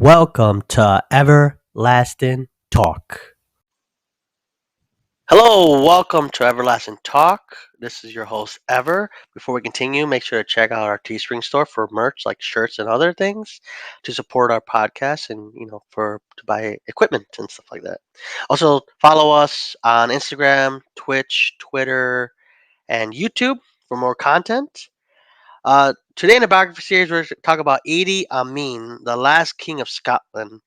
Welcome to Everlasting Talk. Hello, welcome to Everlasting Talk. This is your host Ever. Before we continue, make sure to check out our Teespring store for merch like shirts and other things to support our podcast and for to buy equipment and stuff like that. Also, follow us on Instagram, Twitch, Twitter, and YouTube for more content. Today in the biography series, we're going to talk about Idi Amin, the last king of Scotland.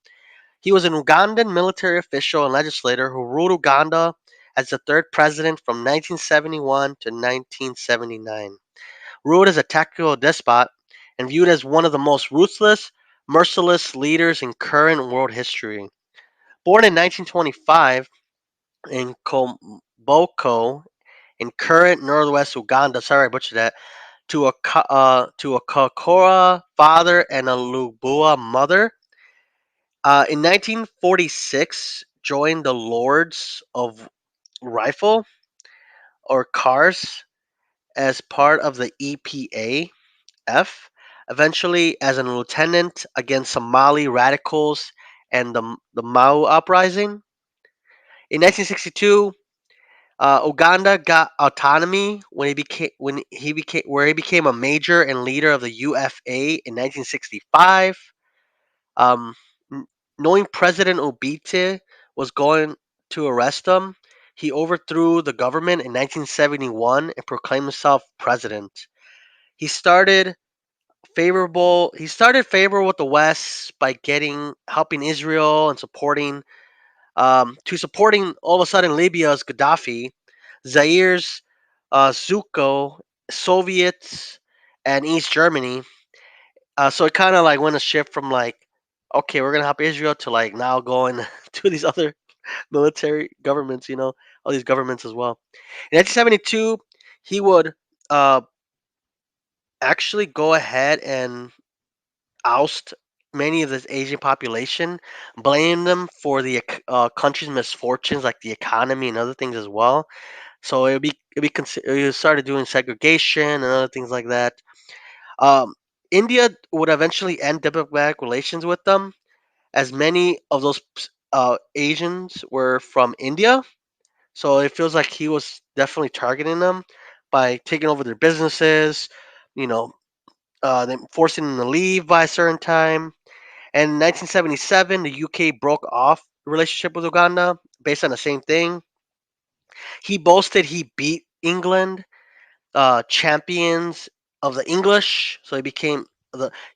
He was an Ugandan military official and legislator who ruled Uganda as the third president from 1971 to 1979. Ruled as a tactical despot and viewed as one of the most ruthless, merciless leaders in current world history. Born in 1925 in Koboko in current northwest Uganda, sorry I butchered that, to a Kakora father and a Lubua mother. In 1946, joined the Lords of Rifle or Cars as part of the EPAF, eventually as a lieutenant against Somali radicals and the Mau uprising. In 1962, Uganda got autonomy when he became a major and leader of the UFA in 1965. Um, Knowing President Obite was going to arrest him, he overthrew the government in 1971 and proclaimed himself president. He started He started favorable with the West by getting helping Israel and supporting all of a sudden Libya's Gaddafi, Zaire's Zuko, Soviets, and East Germany. So it kind of like went a shift from like, okay, we're gonna help Israel to like now going to these other military governments, all these governments as well. In 1972, he would uh, actually go ahead and oust many of this Asian population, blame them for the country's misfortunes, like the economy and other things as well. So it started doing segregation and other things like that. Um, India would eventually end diplomatic relations with them, as many of those Asians were from India. So it feels like he was definitely targeting them by taking over their businesses, you know, then forcing them to leave by a certain time. And in 1977, the UK broke off the relationship with Uganda based on the same thing. He boasted he beat England, champions of the English. So he became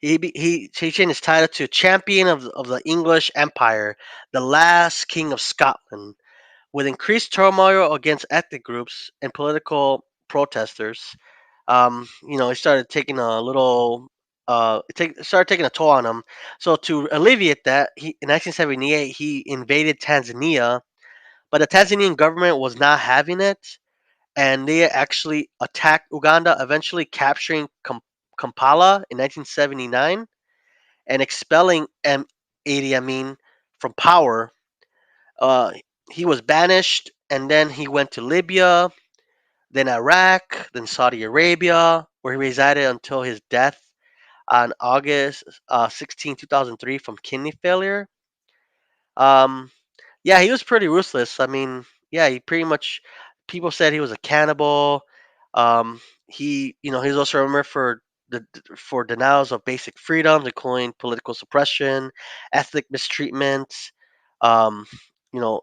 he changed his title to champion of the English Empire, the last king of Scotland. With increased turmoil against ethnic groups and political protesters, it started taking a little, started taking a toll on him. So to alleviate that, in 1978 he invaded Tanzania, but the Tanzanian government was not having it, and they actually attacked Uganda, eventually capturing Kampala in 1979 and expelling Idi Amin from power. Uh, he was banished, and then he went to Libya, then Iraq, then Saudi Arabia, where he resided until his death on August 16, 2003, from kidney failure. Um, yeah, he was pretty ruthless. I mean, yeah, he pretty much, people said he was a cannibal. He's also remembered for denials of basic freedoms, including political suppression, ethnic mistreatment, um, you know,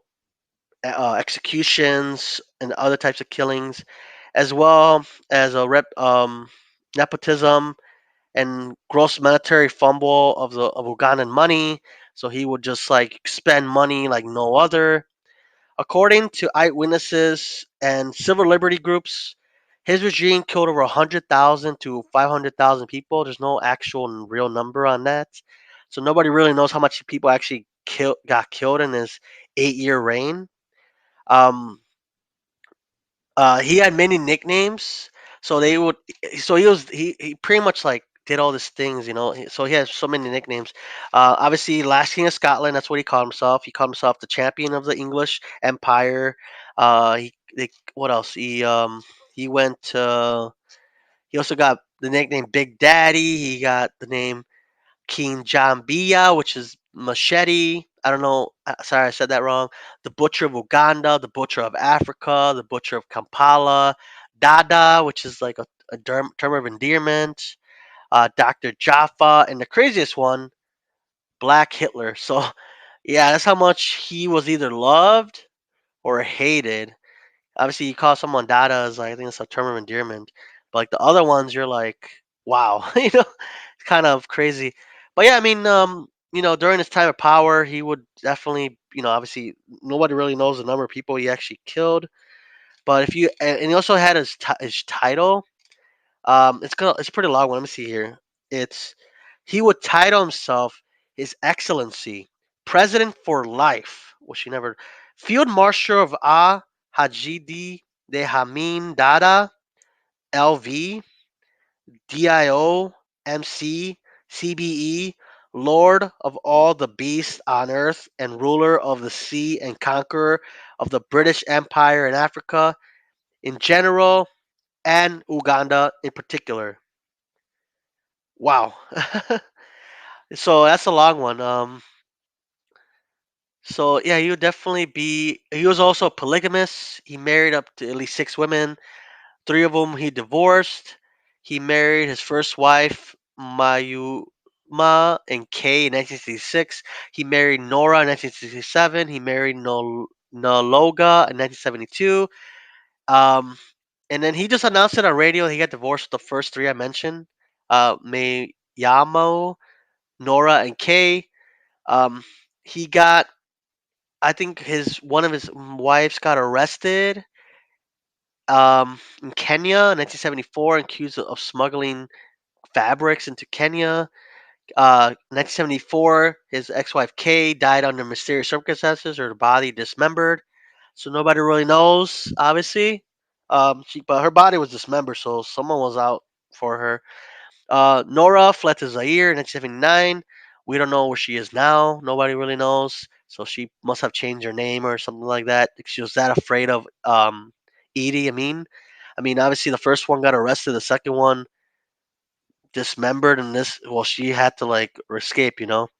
executions and other types of killings, as well as nepotism and gross monetary fumble of Ugandan money. So he would just like spend money like no other. According to eyewitnesses and civil liberty groups, his regime killed over 100,000 to 500,000 people. There's no actual real number on that. So nobody really knows how much people actually got killed in his 8-year reign. Um, he had many nicknames, so they would. So he pretty much like did all these things, So he has so many nicknames. Obviously, last king of Scotland. That's what he called himself. He called himself the champion of the English Empire. What else? He went. He also got the nickname Big Daddy. He got the name King John Bia, which is Machete. I don't know. Sorry, I said that wrong. The Butcher of Uganda, the Butcher of Africa, the Butcher of Kampala, Dada, which is like a term of endearment. Dr. Jaffa, and the craziest one, Black Hitler. So yeah, that's how much he was either loved or hated. Obviously, you call someone Dada is like I think it's a term of endearment, but like the other ones, you're like, wow, it's kind of crazy. But yeah, I mean, during his time of power, he would definitely, obviously, nobody really knows the number of people he actually killed. But if you and he also had his title. It's a pretty long one. Let me see here. It's he would title himself His Excellency, President for Life, which he never. Field Marshal of Hajidi de Hamin Dada, LV, DIO, MC, CBE, Lord of all the beasts on earth, and ruler of the sea and conqueror of the British Empire in Africa in general and Uganda in particular. Wow. So that's a long one. So yeah, he would definitely be. He was also a polygamist. He married up to at least six women. Three of them he divorced. He married his first wife, Mayuma and Kay in 1966. He married Nora in 1967. He married Nologa in 1972. Um, and then he just announced it on radio. He got divorced with the first three I mentioned. Mayamo, Nora, and Kay. Um, he got, I think his one of his wives got arrested in Kenya in 1974, accused of smuggling fabrics into Kenya. 1974, his ex-wife Kay died under mysterious circumstances, her body dismembered. So nobody really knows, obviously. But her body was dismembered, so someone was out for her. Nora fled to Zaire in 1979. We don't know where she is now. Nobody really knows. So she must have changed her name or something like that. She was that afraid of Idi Amin. I mean, obviously the first one got arrested. The second one dismembered, and well, she had to like escape. He got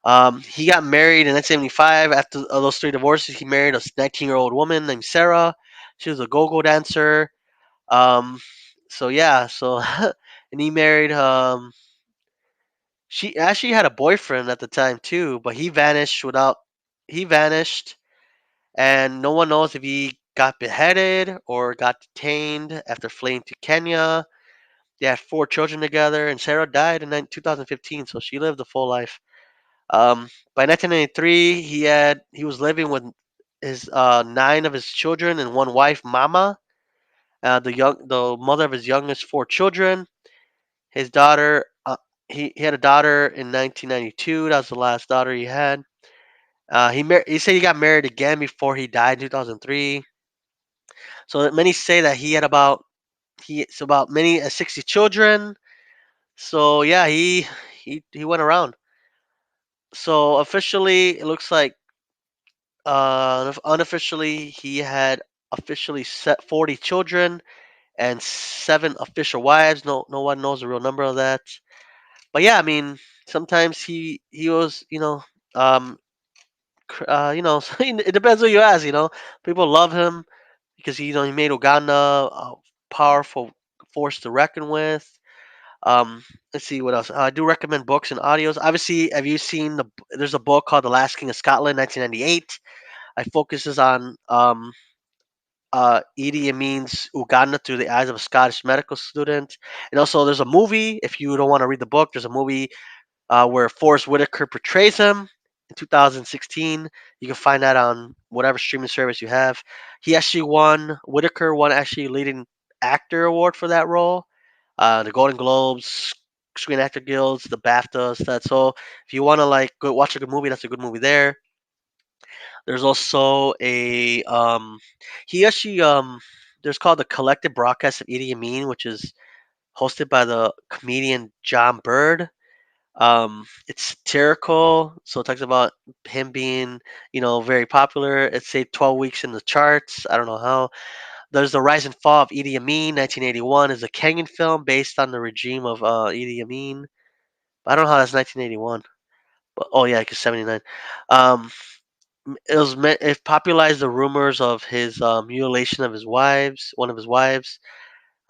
married in 1975. After those three divorces, he married a 19-year-old woman named Sarah. She was a go-go dancer. Um, so yeah, so and he married she actually had a boyfriend at the time too, but he vanished and no one knows if he got beheaded or got detained after fleeing to Kenya. They had four children together and Sarah died in 2015, so she lived a full life. By 1993, he was living with his nine of his children and one wife, Mama, the mother of his youngest four children. His daughter, he had a daughter in 1992. That was the last daughter he had. He said he got married again before he died in 2003. So that many say that it's about many 60 children. So yeah, he went around. So officially, it looks like unofficially he had officially set 40 children and seven official wives. No one knows the real number of that. But yeah, I mean, sometimes he was, um, it depends who you ask. People love him because he made Uganda a powerful force to reckon with. Um, let's see what else. I do recommend books and audios. Obviously, have you seen There's a book called The Last King of Scotland, 1998. It focuses on Idi Amin's Uganda through the eyes of a Scottish medical student. And also, there's a movie. If you don't want to read the book, there's a movie where Forrest Whitaker portrays him in 2016. You can find that on whatever streaming service you have. Whitaker won actually leading actor award for that role. The Golden Globes, Screen Actor Guilds, the BAFTAs. That so if you want to like go watch a good movie, that's a good movie there. There's also a he actually there's called the Collective Broadcast of Idi Amin, which is hosted by the comedian John Bird. It's satirical, so it talks about him being, very popular. It's say 12 weeks in the charts. I don't know how. There's the Rise and Fall of Idi Amin, 1981, is a Kenyan film based on the regime of Idi Amin. I don't know how that's 1981. Oh yeah, because 79. Um, it popularized the rumors of his mutilation of his wives, one of his wives.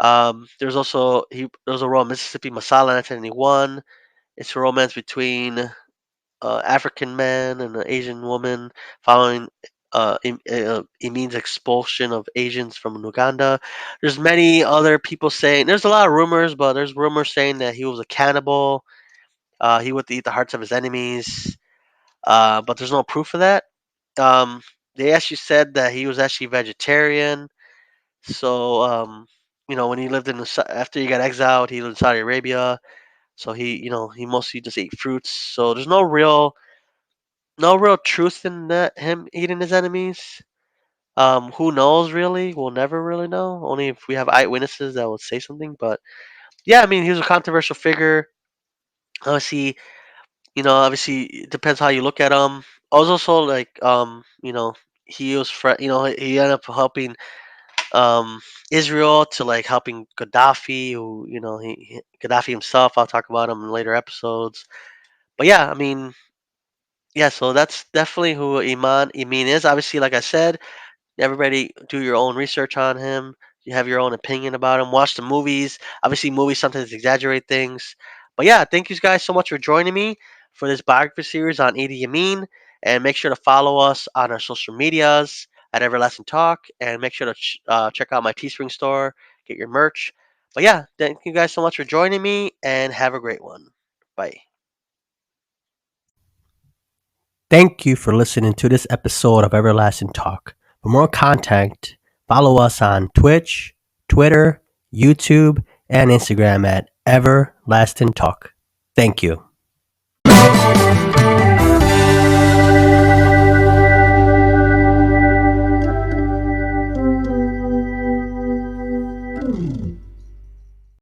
There's also there was a role in Mississippi Masala in 1991. It's a romance between African man and an Asian woman following Amin's expulsion of Asians from Uganda. There's many other people saying there's a lot of rumors, but there's rumors saying that he was a cannibal. He would eat the hearts of his enemies, but there's no proof of that. Um, they actually said that he was actually vegetarian. So, when he lived in after he got exiled, he lived in Saudi Arabia. So he mostly just ate fruits. So there's no real truth in that him eating his enemies. Who knows really? We'll never really know. Only if we have eyewitnesses that will say something. But yeah, I mean, he was a controversial figure. Obviously, obviously it depends how you look at him. I was also like, he was, he ended up helping Israel to like helping Gaddafi, who Gaddafi himself. I'll talk about him in later episodes. But yeah, I mean, yeah. So that's definitely who Iman Amin is. Obviously, like I said, everybody do your own research on him. You have your own opinion about him. Watch the movies. Obviously, movies sometimes exaggerate things. But yeah, thank you guys so much for joining me for this biography series on Idi Amin. And make sure to follow us on our social medias at Everlasting Talk. And make sure to check out my Teespring store, get your merch. But yeah, thank you guys so much for joining me and have a great one. Bye. Thank you for listening to this episode of Everlasting Talk. For more content, follow us on Twitch, Twitter, YouTube, and Instagram at Everlasting Talk. Thank you.